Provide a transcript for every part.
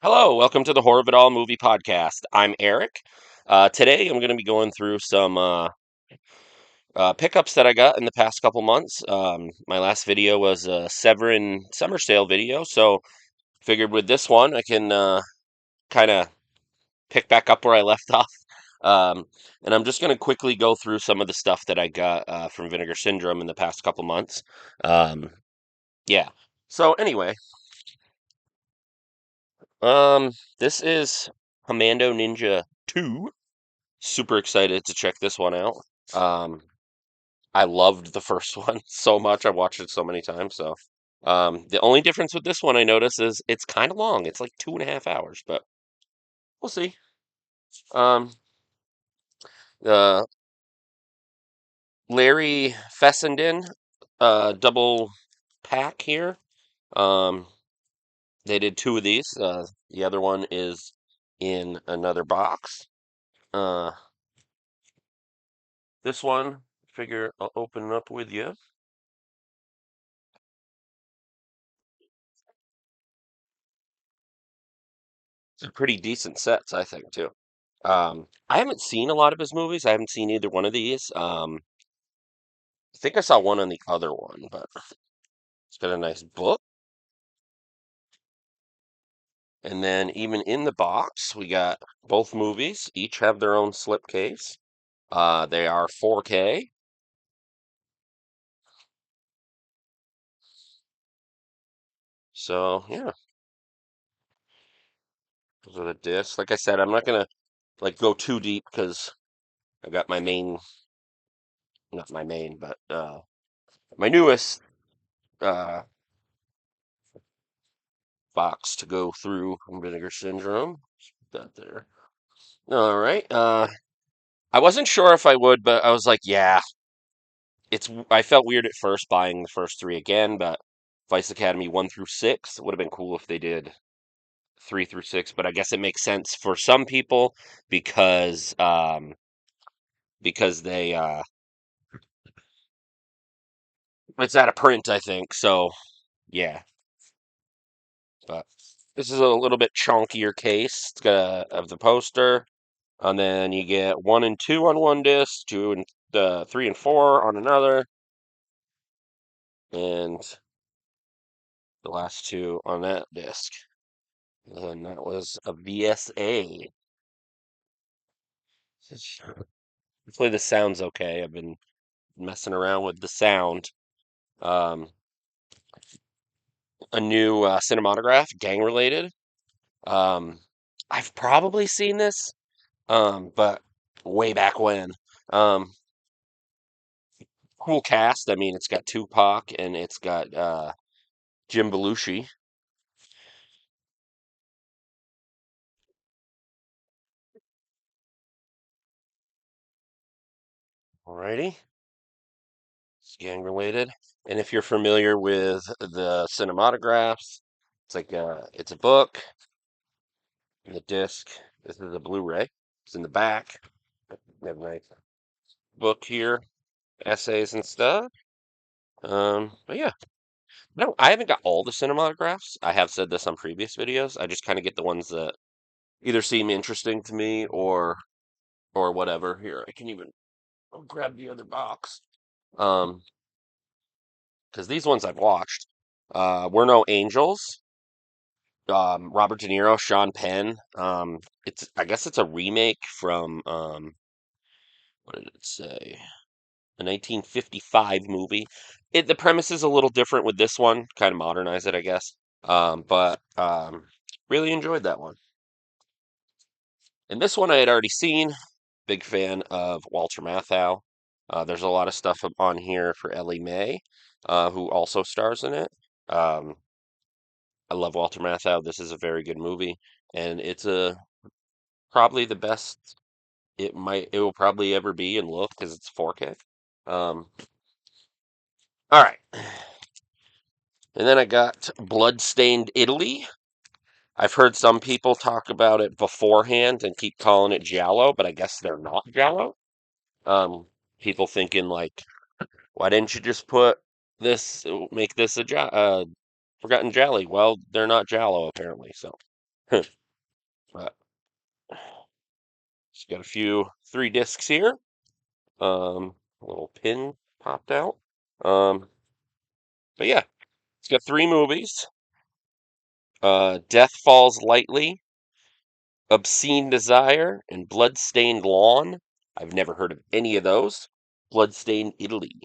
Hello, welcome to the Horror of It All movie podcast. I'm Eric. Today I'm going to be going through some pickups that I got in the past couple months. My last video was a Severin summer sale video, so figured with this one I can kind of pick back up where I left off. Um, and I'm just going to quickly go through some of the stuff that I got from Vinegar Syndrome in the past couple months. Um, yeah. So anyway, um, this is Commando Ninja 2. Super excited to check this one out. Um, I loved the first one so much. I've watched it so many times. So, the only difference with this one I notice is it's kind of long. It's like 2.5 hours, but we'll see. Um, the Larry Fessenden, double pack here. Um, they did two of these. The other one is in another box. Uh, this one, figure I'll open it up with you. It's a pretty decent sets, I think, too. I haven't seen a lot of his movies. I haven't seen either one of these. I think I saw one on the other one, but it's got a nice book. And then even in the box, we got both movies. Each have their own slipcase. They are 4K. So yeah, those are the discs. Like I said, I'm not gonna like go too deep because I got my main, not my main, but my newest uh box to go through from Vinegar Syndrome. That there. All right. I wasn't sure if I would, but I was like, yeah, I felt weird at first buying the first three again, but Vice Academy 1 through 6 would have been cool if they did 3 through 6, but I guess it makes sense for some people because they it's out of print, I think. So yeah, but this is a little bit chunkier case. It's got of the poster, and then you get 1 and 2 on one disc, 3 and 4 on another, and the last two on that disc. And that was a VSA. Hopefully the sound's okay. I've been messing around with the sound. Um, a new cinematograph, gang related. Um, I've probably seen this, but way back when. Um, cool cast. I mean, it's got Tupac and it's got Jim Belushi. Alrighty, it's gang related. And if you're familiar with the cinematographs, it's a book. The disc. This is a Blu-ray. It's in the back. We have a nice book here, essays and stuff. But yeah, no, I haven't got all the cinematographs. I have said this on previous videos. I just kind of get the ones that either seem interesting to me or whatever. Here, I'll grab the other box. Um, because these ones I've watched. We're No Angels. Robert De Niro, Sean Penn. I guess it's a remake from what did it say? A 1955 movie. The premise is a little different with this one, kind of modernize it, I guess. But really enjoyed that one. And this one I had already seen. Big fan of Walter Matthau. There's a lot of stuff on here for Ellie Mae, who also stars in it. Um, I love Walter Matthau. This is a very good movie, and it's a probably the best it will probably ever be in look because it's 4K. All right. And then I got Bloodstained Italy. I've heard some people talk about it beforehand and keep calling it Giallo, but I guess they're not Giallo. Um, People thinking like, why didn't you just make this a Forgotten Jolly? Well, they're not Giallo apparently. So, But she's got a few 3 discs here. A little pin popped out. Um, but yeah, it's got 3 movies. Death Falls Lightly, Obscene Desire, and Bloodstained Lawn. I've never heard of any of those. Bloodstained Italy.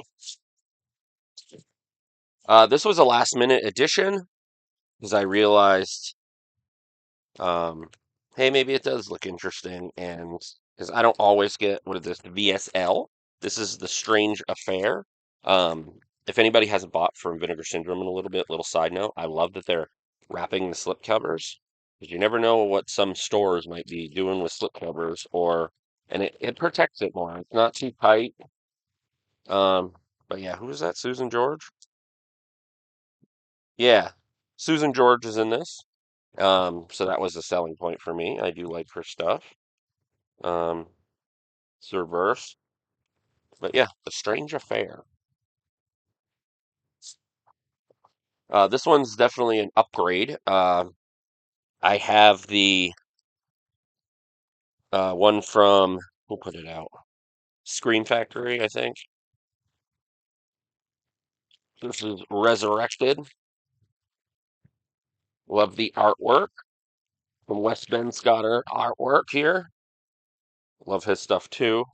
This was a last minute addition because I realized, um, hey, maybe it does look interesting, and because I don't always get what is this VSL. This is The Strange Affair. If anybody hasn't bought from Vinegar Syndrome in a little bit, little side note, I love that they're wrapping the slipcovers because you never know what some stores might be doing with slipcovers, and it protects it more. It's not too tight. Um, but yeah, who is that? Susan George? Yeah, Susan George is in this. So that was a selling point for me. I do like her stuff. Um, it's the reverse. But yeah, A Strange Affair. This one's definitely an upgrade. I have the one from, who put it out? Screen Factory, I think. This is Resurrected. Love the artwork from West Ben Scotter artwork here. Love his stuff too.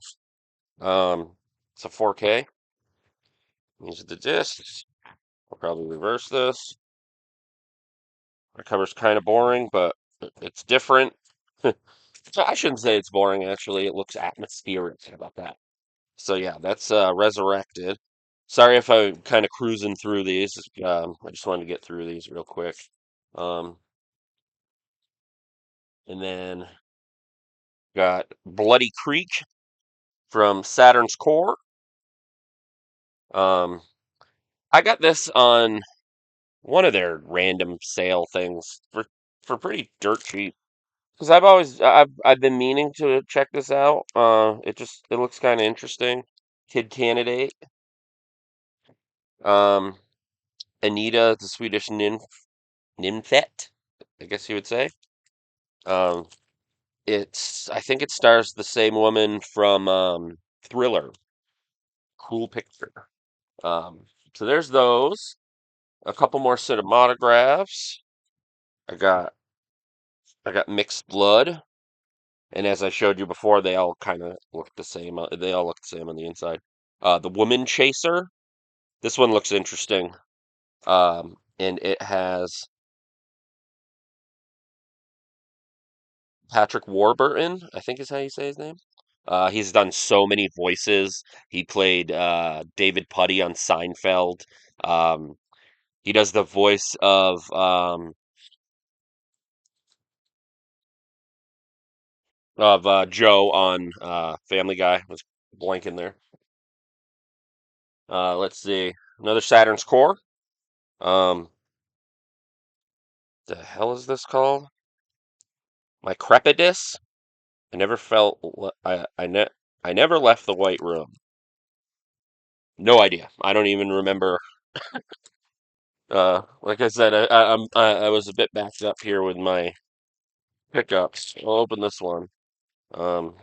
It's a 4K. These are the discs. I'll probably reverse this. The cover's kind of boring, but it's different. So I shouldn't say it's boring, actually. It looks atmospheric. How about that? So yeah, that's Resurrected. Sorry if I'm kind of cruising through these. I just wanted to get through these real quick. Um, and then got Bloody Creek from Saturn's Core. Um, I got this on one of their random sale things for pretty dirt cheap. Because I've been meaning to check this out. It looks kind of interesting. Kid Candidate. Um, Anita, the Swedish nymphet, I guess you would say. Um, I think it stars the same woman from Thriller. Cool picture. Um, so there's those. A couple more cinematographs. I got I got Mixed Blood, and as I showed you before, they all kind of look the same. They all look the same on the inside. The Woman Chaser. This one looks interesting. And it has Patrick Warburton, I think is how you say his name. He's done so many voices. He played David Puddy on Seinfeld. Um, he does the voice of Joe on Family Guy. Was blanking there. Let's see. Another Saturn's Core. Um, the hell is this called? My Crepidus. I never felt. I never left the White Room. No idea. I don't even remember. Like I said, I was a bit backed up here with my pickups. I'll open this one. Um,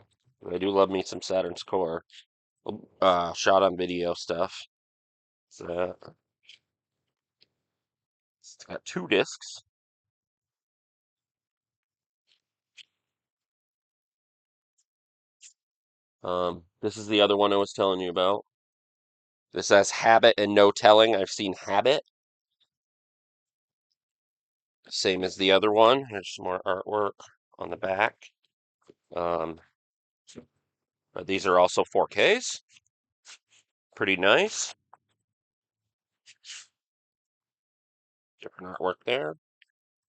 I do love me some Saturn's Core. Shot on video stuff. So it's got 2 discs. This is the other one I was telling you about. This has Habit and No Telling. I've seen Habit, same as the other one. There's some more artwork on the back. Um, but these are also 4Ks. Pretty nice. Different artwork there.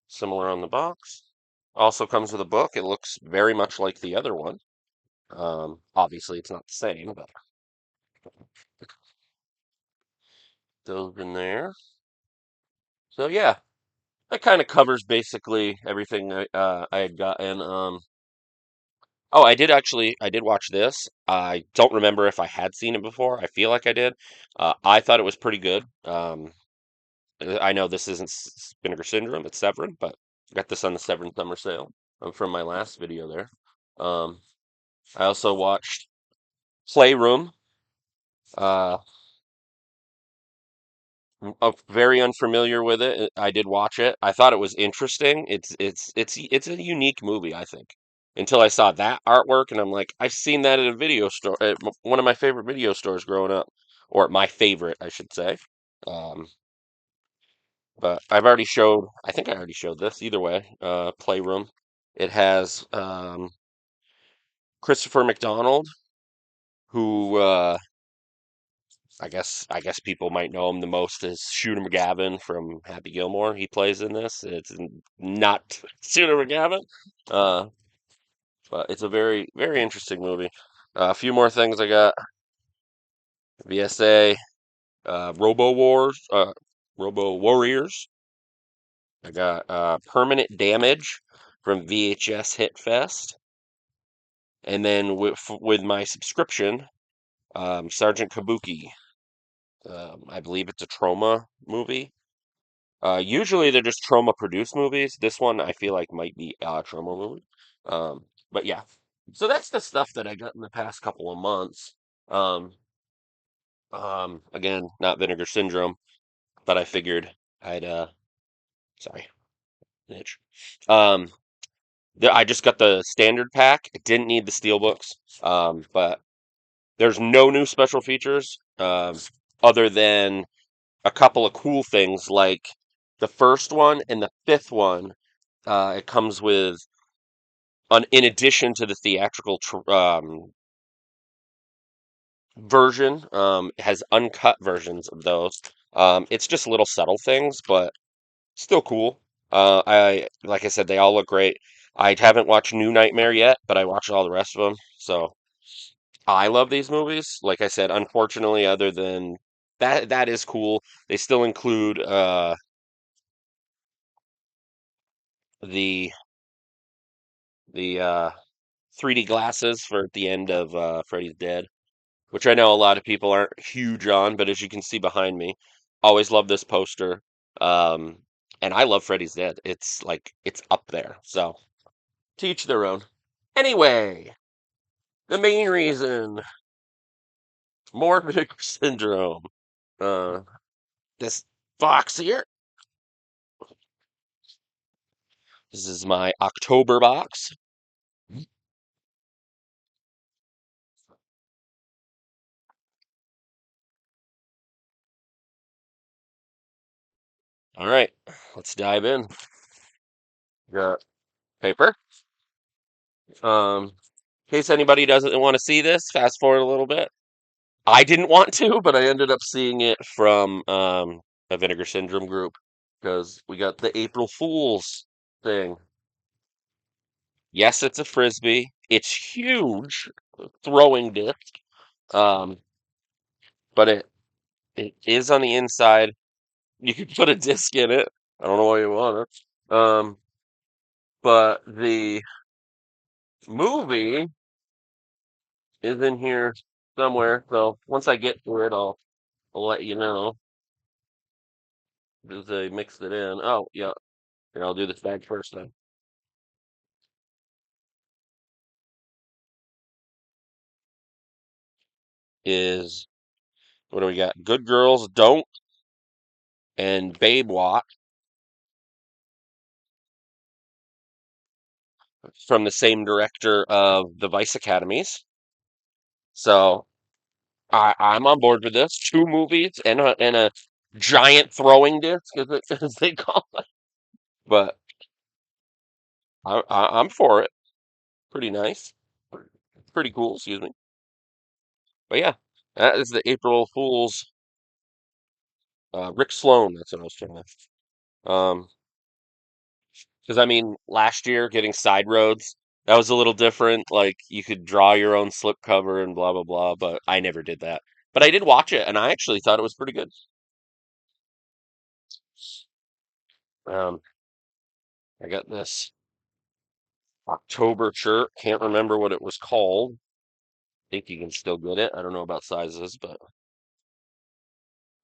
Similar on the box. Also comes with a book. It looks very much like the other one. Obviously, it's not the same, but those in there. So yeah, that kind of covers basically everything I had gotten. Oh, I did watch this. I don't remember if I had seen it before. I feel like I did. I thought it was pretty good. I know this isn't Vinegar Syndrome, it's Severin, but Got this on the Seven Summer Sale from my last video there. Um, I also watched Playroom. Uh, very unfamiliar with it. I did watch it. I thought it was interesting. It's a unique movie, I think. Until I saw that artwork, and I'm like, I've seen that at a video store, at one of my favorite video stores growing up, or my favorite, I should say. Um, but I've already showed. I think I already showed this. Either way, Playroom. It has Christopher McDonald, who I guess people might know him the most as Shooter McGavin from Happy Gilmore. He plays in this. It's not Shooter McGavin, uh, but it's a very very interesting movie. A few more things I got: VSA, Robo Wars, Robo Warriors. I got Permanent Damage from VHS Hit Fest, and then with my subscription, Sergeant Kabuki. I believe it's a trauma movie. Usually they're just trauma produced movies. This one I feel like might be a trauma movie. But yeah. So that's the stuff that I got in the past couple of months. Um, again, not Vinegar Syndrome, but I figured I'd sorry, itch. Um, I just got the standard pack. It didn't need the steel books. But there's no new special features. Other than a couple of cool things like the first one and the fifth one. It comes with in addition to the theatrical version, it has uncut versions of those. It's just little subtle things, but still cool. I like I said, they all look great. I haven't watched New Nightmare yet, but I watched all the rest of them. So I love these movies. Like I said, unfortunately, other than that is cool. They still include the the 3D glasses for at the end of Freddy's Dead, which I know a lot of people aren't huge on, but as you can see behind me, always love this poster. Um, and I love Freddy's Dead. It's like it's up there. So to each their own. Anyway, the main reason, morbid syndrome. Uh, this box here. This is my October box. All right, let's dive in. Got paper. In case anybody doesn't want to see this, fast forward a little bit. I didn't want to, but I ended up seeing it from a Vinegar Syndrome group because we got the April Fool's thing. Yes, it's a frisbee. It's huge, throwing disc. Um, but it is on the inside. You could put a disc in it. I don't know why you want it. But the movie is in here somewhere. So once I get to it, I'll let you know. As I mixed it in. Oh, yeah. Here, I'll do this bag first then. Is what do we got? Good Girls Don't and Babe Watch from the same director of the Vice Academies. So I'm on board with this. Two movies and a giant throwing disc, as they call it. But I'm for it. Pretty nice. Pretty cool, excuse me. But yeah, that is the April Fool's Rick Sloan. That's what I was trying to. Because I mean, last year getting side roads, that was a little different. Like you could draw your own slip cover and blah blah blah, but I never did that. But I did watch it, and I actually thought it was pretty good. Um, I got this October shirt. Can't remember what it was called. Think you can still get it. I don't know about sizes, but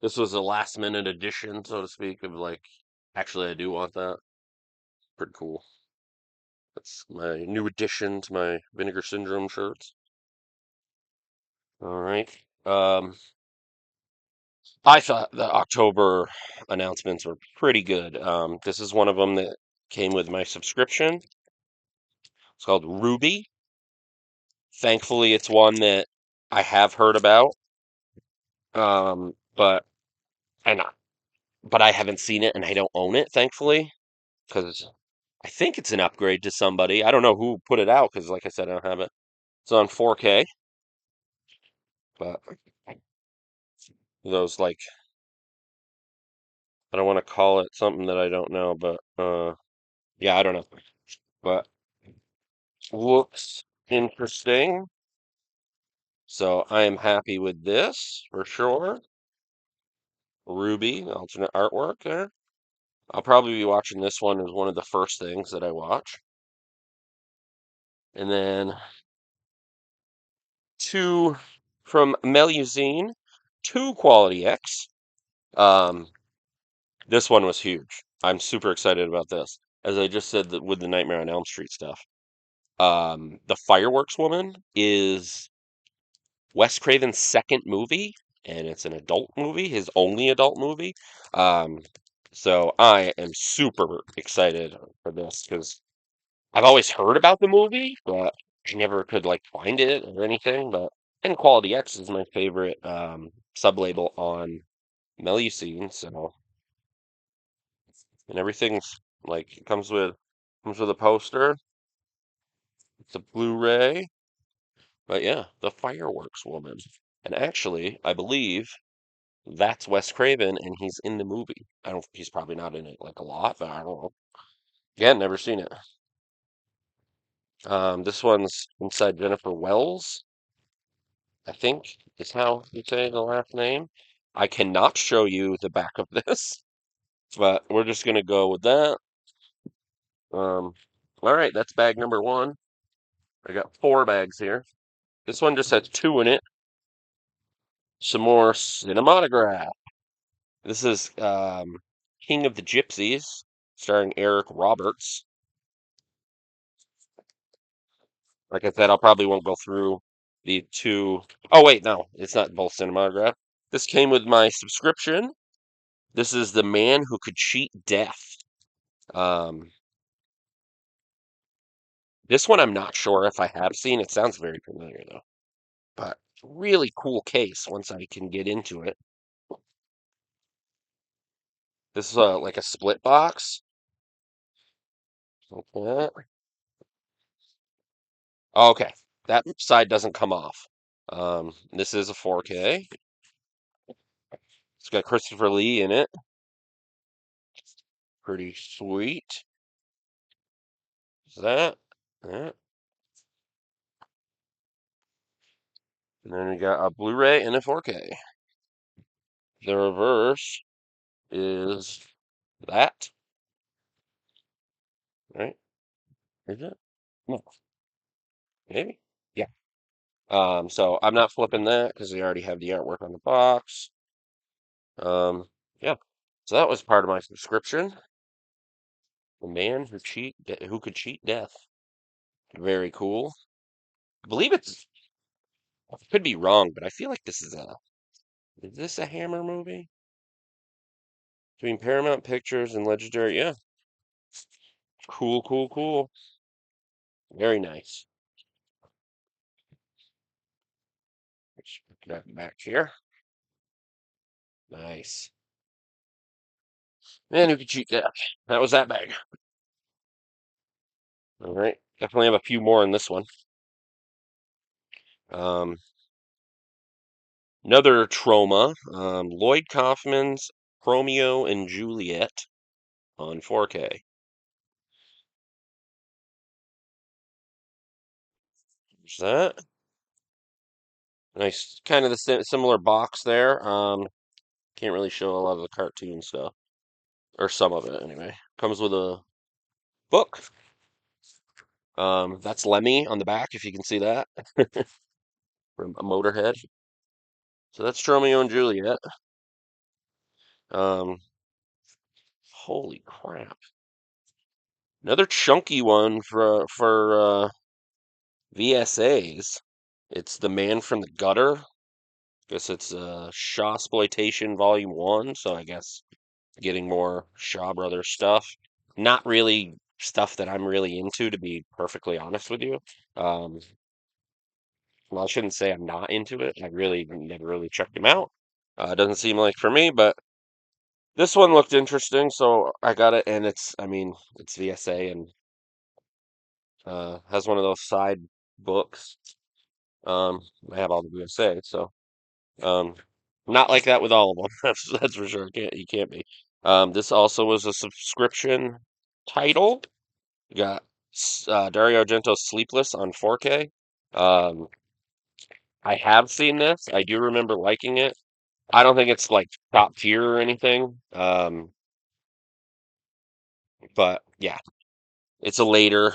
this was a last minute edition, so to speak, of like. Actually, I do want that. Pretty cool. That's my new addition to my Vinegar Syndrome shirts. All right. I thought the October announcements were pretty good. This is one of them that came with my subscription. It's called Ruby. Thankfully, it's one that I have heard about, but and I- but I haven't seen it and I don't own it, thankfully, because I think it's an upgrade to somebody. I don't know who put it out because, like I said, I don't have it. It's on 4K, but those like I don't want to call it something that I don't know, but yeah, I don't know. But looks interesting. So I am happy with this for sure. Ruby, alternate artwork there. I'll probably be watching this one as one of the first things that I watch. And then two from Melusine, two Quality X. Um, this one was huge. I'm super excited about this. As I just said that with the Nightmare on Elm Street stuff. The Fireworks Woman is Wes Craven's second movie, and it's an adult movie, his only adult movie. Um, so I am super excited for this because I've always heard about the movie, but I never could like find it or anything. But and Quality X is my favorite sub-label on Melusine, so and everything's like it comes with a poster, it's a Blu-ray, but yeah, The Fireworks Woman. And actually, I believe that's Wes Craven, and he's in the movie. I don't. He's probably not in it like a lot, but I don't know. Yeah, never seen it. This one's inside Jennifer Wells, I think is how you say the last name. I cannot show you the back of this, but we're just gonna go with that. Um, all right, that's bag number one. I got four bags here. This one just has two in it. Some more cinematograph. This is King of the Gypsies, starring Eric Roberts. Like I said, I'll probably won't go through the two. Oh wait, no, it's not both cinematograph. This came with my subscription. This is The Man Who Could Cheat Death. Um, this one I'm not sure if I have seen. It sounds very familiar though. But really cool case once I can get into it. This is like a split box. Like that. Oh, okay, that side doesn't come off. This is a 4K. It's got Christopher Lee in it. Pretty sweet. Is that? Yeah. And then we got a Blu-ray and a 4K. The reverse is that, right? Is it? No, maybe. Yeah. So I'm not flipping that because they already have the artwork on the box. Um, yeah. So that was part of my subscription. The Man Who Could Cheat Death. Very cool. I believe it's. I could be wrong, but I feel like this is a. Is this a Hammer movie? Between Paramount Pictures and Legendary. Yeah. Cool, cool, cool. Very nice. Let's put that back here. Nice. Man, who could cheat that? That was that bag. All right. Definitely have a few more in this one. Um, another trauma. Lloyd Kaufman's Romeo and Juliet on 4K. There's that. Nice. Kind of the similar box there. Can't really show a lot of the cartoon stuff. Or some of it, anyway. Comes with a book. That's Lemmy on the back, if you can see that. From a Motorhead. So that's Romeo and Juliet. Um, holy crap. Another chunky one for VSAs. It's The Man from the Gutter. Guess it's Shaw Exploitation Volume 1, so I guess getting more Shaw Brothers stuff. Not really stuff that I'm really into, to be perfectly honest with you. Um, well, I shouldn't say I'm not into it. I really never really checked him out. It doesn't seem like for me, but this one looked interesting, so I got it. And I mean, it's VSA and has one of those side books. I have all the VSA, so um, not like that with all of them. That's for sure. You can't be. This also was a subscription title. You got Dario Argento's Sleepless on 4K. Um, I have seen this. I do remember liking it. I don't think it's like top tier or anything. But yeah, it's a later.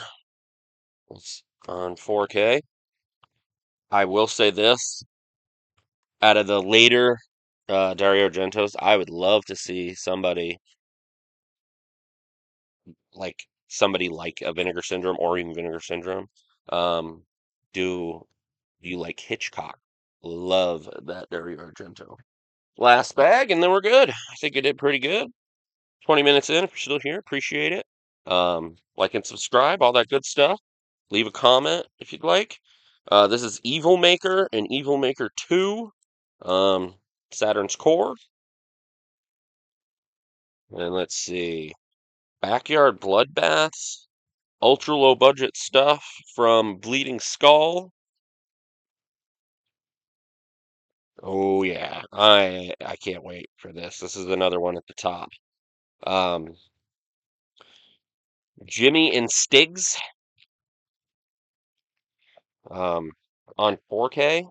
It's on 4K. I will say this, out of the later Dario Argentos, I would love to see somebody like a Vinegar Syndrome or even Vinegar Syndrome. Um, do you like Hitchcock? Love that Dario Argento. Last bag, and then we're good. I think I did pretty good. 20 minutes in, if you're still here, appreciate it. Like and subscribe, all that good stuff. Leave a comment if you'd like. This is Evil Maker and Evil Maker 2, um, Saturn's Core. And let's see, Backyard Bloodbaths, ultra low budget stuff from Bleeding Skull. Oh yeah, I can't wait for this. This is another one at the top. Um, Jimmy and Stiggs, um, on 4K.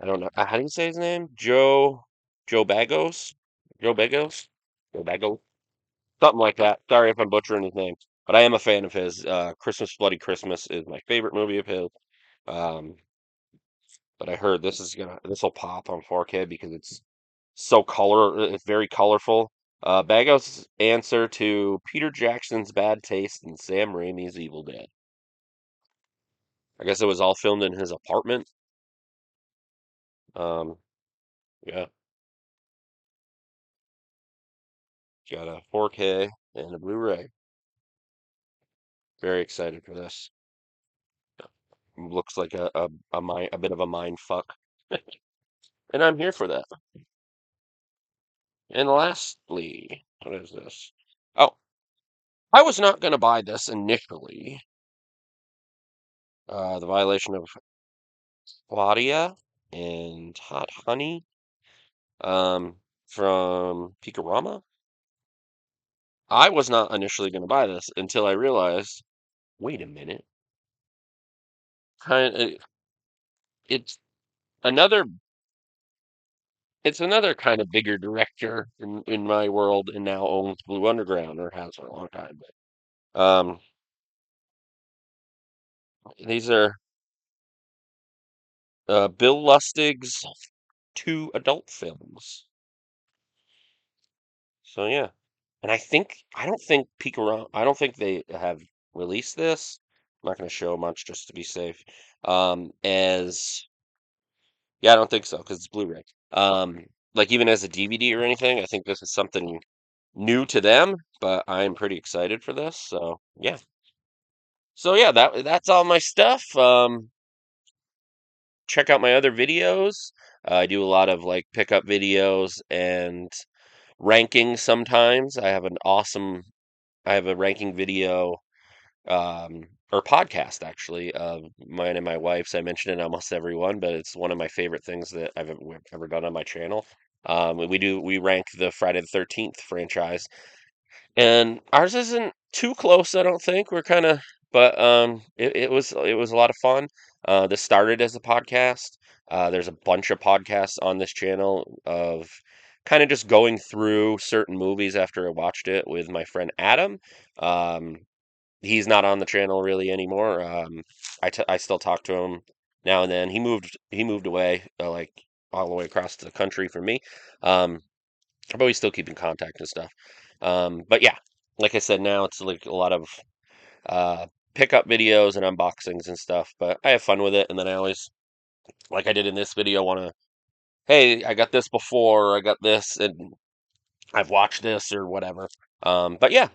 I don't know. How do you say his name? Joe Bagos? Joe Bagos? Joe Bagos? Something like that. Sorry if I'm butchering his name, but I am a fan of his. Christmas Bloody Christmas is my favorite movie of his. Um, but I heard this will pop on 4K because it's very colorful. Bagos' answer to Peter Jackson's bad taste and Sam Raimi's Evil Dead. I guess it was all filmed in his apartment. Um, yeah, got a 4K and a Blu-ray. Very excited for this. Looks like a bit of a mind fuck, and I'm here for that. And lastly, what is this? Oh, I was not going to buy this initially. The Violation of Claudia and Hot Honey, from Picorama. I was not initially going to buy this until I realized, wait a minute, kind of, it's another it's another kind of bigger director in my world, and now owns Blue Underground, or has for a long time. But these are Bill Lustig's two adult films. So yeah, and I don't think they have released this. I'm not going to show much just to be safe. As Yeah, I don't think so because it's Blu-ray. Like even as a DVD or anything, I think this is something new to them, but I'm pretty excited for this. So yeah, that's all my stuff. Check out my other videos. I do a lot of like pickup videos and rankings sometimes. I have a ranking video, or podcast actually, of mine and my wife's. I mention it almost every one, but it's one of my favorite things that we've ever done on my channel. We rank the Friday the 13th franchise, and ours isn't too close, I don't think. But it was a lot of fun. This started as a podcast. There's a bunch of podcasts on this channel of kind of just going through certain movies after I watched it with my friend Adam. Um, he's not on the channel really anymore. I still talk to him now and then. He moved away, like all the way across the country from me. Um, but we still keep in contact and stuff. But yeah, like I said, now it's like a lot of uh, pickup videos and unboxings and stuff. But I have fun with it, and then I always, like I did in this video, want to, hey, I got this before, I got this, and I've watched this or whatever. But yeah,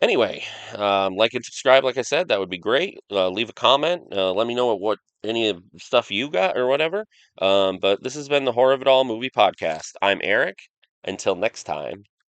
anyway, like and subscribe, like I said, that would be great. Leave a comment. Let me know what any of the stuff you got or whatever. But this has been the Horror of It All movie podcast. I'm Eric. Until next time.